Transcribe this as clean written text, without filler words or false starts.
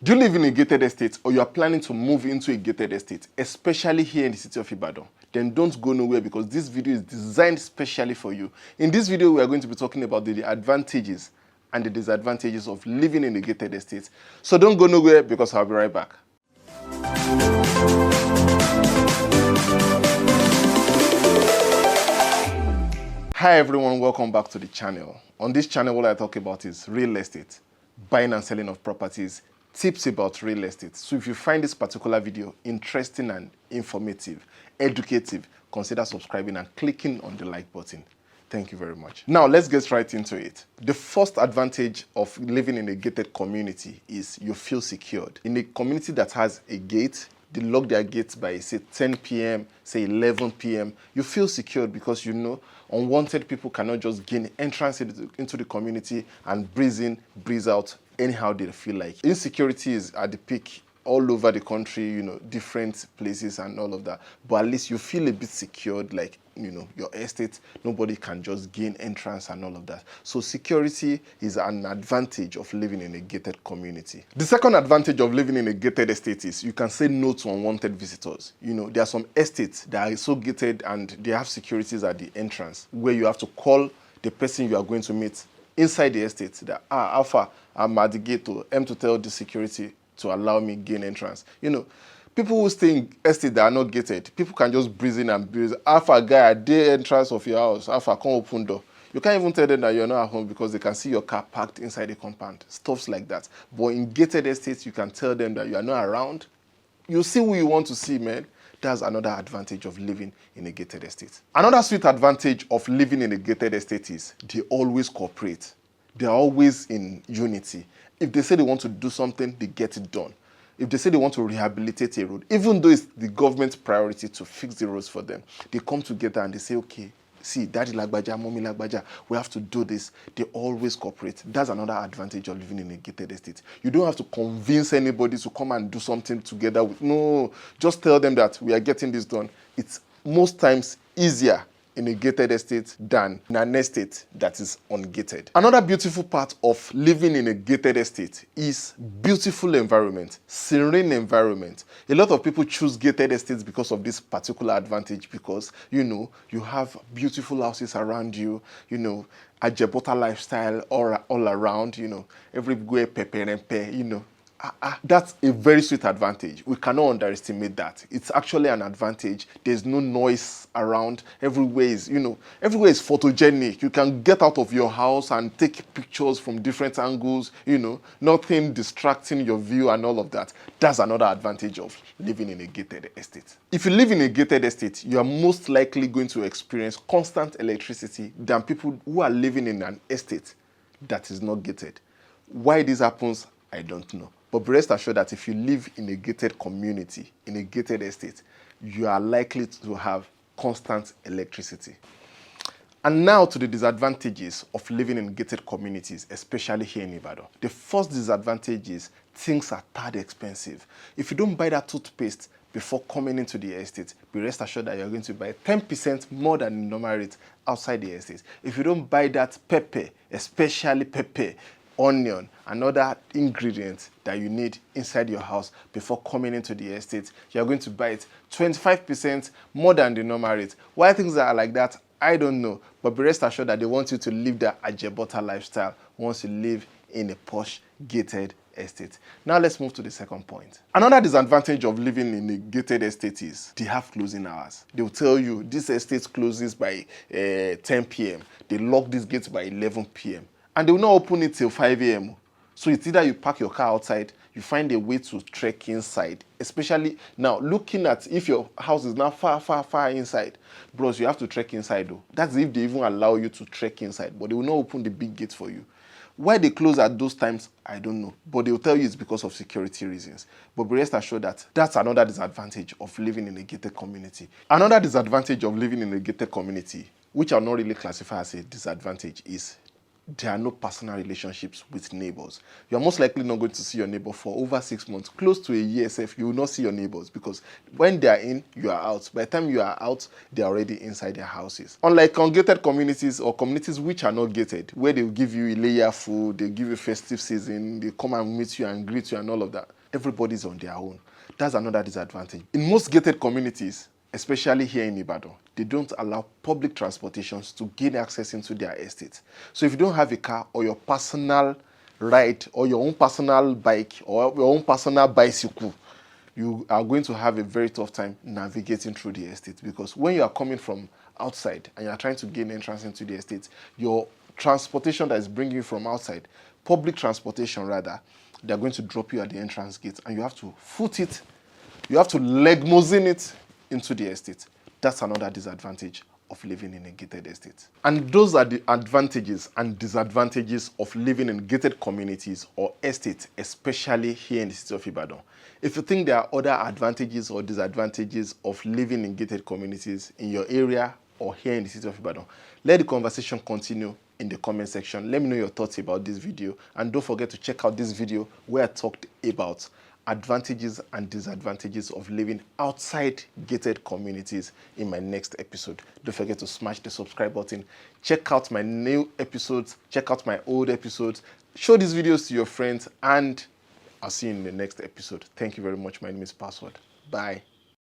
Do you live in a gated estate or you are planning to move into a gated estate, especially here in the city of Ibadan? Then don't go nowhere because this video is designed specially for you. In this video, we are going to be talking about the advantages and the disadvantages of living in a gated estate. So don't go nowhere because I'll be right back. Hi everyone, welcome back to the channel. On this channel, what I talk about is real estate, buying and selling of properties, tips about real estate. So if you find this particular video interesting and informative, educative, consider subscribing and clicking on the like button. Thank you very much. Now let's get right into it. The first advantage of living in a gated community is you feel secured. In a community that has a gate, they lock their gates by say 10 p.m., say 11 p.m. You feel secured because you know unwanted people cannot just gain entrance into the community and breeze in, breeze out anyhow they feel like. Insecurity is at the peak all over the country, you know, different places and all of that. But at least you feel a bit secured, like, you know, your estate, nobody can just gain entrance and all of that. So security is an advantage of living in a gated community. The second advantage of living in a gated estate is you can say no to unwanted visitors. You know, there are some estates that are so gated and they have securities at the entrance where you have to call the person you are going to meet inside the estate that, Alpha, I'm at the gate to tell the security to allow me gain entrance. You know, people who stay in estate that are not gated, people can just breeze in and breeze. Alpha guy at the entrance of your house, Alpha come open door. You can't even tell them that you're not at home because they can see your car parked inside the compound. Stuffs like that. But in gated estates, you can tell them that you are not around. You see who you want to see, man. That's another advantage of living in a gated estate. Another sweet advantage of living in a gated estate is they always cooperate. They're always in unity. If they say they want to do something, they get it done. If they say they want to rehabilitate a road, even though it's the government's priority to fix the roads for them, they come together and they say, okay, see, Daddy Lagbaja, Mommy Lagbaja, we have to do this. They always cooperate. That's another advantage of living in a gated estate. You don't have to convince anybody to come and do something together with, no, just tell them that we are getting this done. It's most times easier in a gated estate than in an estate that is ungated. Another beautiful part of living in a gated estate is beautiful environment, serene environment. A lot of people choose gated estates because of this particular advantage because, you know, you have beautiful houses around you, you know, Ajebota lifestyle all around, you know, everywhere pepper and pay, you know. That's a very sweet advantage. We cannot underestimate that. It's actually an advantage. There's no noise around. Everywhere is, you know, everywhere is photogenic. You can get out of your house and take pictures from different angles, you know, nothing distracting your view and all of that. That's another advantage of living in a gated estate. If you live in a gated estate, you are most likely going to experience constant electricity than people who are living in an estate that is not gated. Why this happens, I don't know. But be rest assured that if you live in a gated community, in a gated estate, you are likely to have constant electricity. And now to the disadvantages of living in gated communities, especially here in Ibadan. The first disadvantage is things are tad expensive. If you don't buy that toothpaste before coming into the estate, be rest assured that you're going to buy 10% more than the normal rate outside the estate. If you don't buy that pepper, especially pepper, onion, and other ingredients that you need inside your house before coming into the estate, you're going to buy it 25% more than the normal rate. Why things are like that, I don't know. But be rest assured that they want you to live the Ajebota lifestyle once you live in a posh, gated estate. Now let's move to the second point. Another disadvantage of living in a gated estate is they have closing hours. They will tell you this estate closes by 10 p.m. They lock these gates by 11 p.m. And they will not open it till 5 a.m. So it's either you park your car outside, you find a way to trek inside. Especially now, looking at if your house is now far inside. Bros, you have to trek inside though. That's if they even allow you to trek inside. But they will not open the big gate for you. Why they close at those times, I don't know. But they will tell you it's because of security reasons. But be rest assured that that's another disadvantage of living in a gated community. Another disadvantage of living in a gated community, which I'll not really classify as a disadvantage, is there are no personal relationships with neighbors. You are most likely not going to see your neighbor for over 6 months, close to a year. If you will not see your neighbors, because when they are in, you are out. By the time you are out, they are already inside their houses. Unlike ungated communities or communities which are not gated, where they will give you layer food, they give you festive season, they come and meet you and greet you and all of that. Everybody's on their own. That's another disadvantage. In most gated communities, especially here in Ibadan, they don't allow public transportations to gain access into their estate. So if you don't have a car or your personal ride or your own personal bike or your own personal bicycle, you are going to have a very tough time navigating through the estate, because when you are coming from outside and you are trying to gain entrance into the estate, your transportation that is bringing you from outside, public transportation rather, they are going to drop you at the entrance gate and you have to foot it, you have to legmosine it into the estate. That's another disadvantage of living in a gated estate. And those are the advantages and disadvantages of living in gated communities or estates, especially here in the city of Ibadan. If you think there are other advantages or disadvantages of living in gated communities in your area or here in the city of Ibadan, let the conversation continue in the comment section. Let me know your thoughts about this video, and don't forget to check out this video where I talked about advantages and disadvantages of living outside gated communities in my next episode. Don't forget to smash the subscribe button. Check out my new episodes, check out my old episodes, show these videos to your friends, and I'll see you in the next episode. Thank you very much. My name is Password. Bye.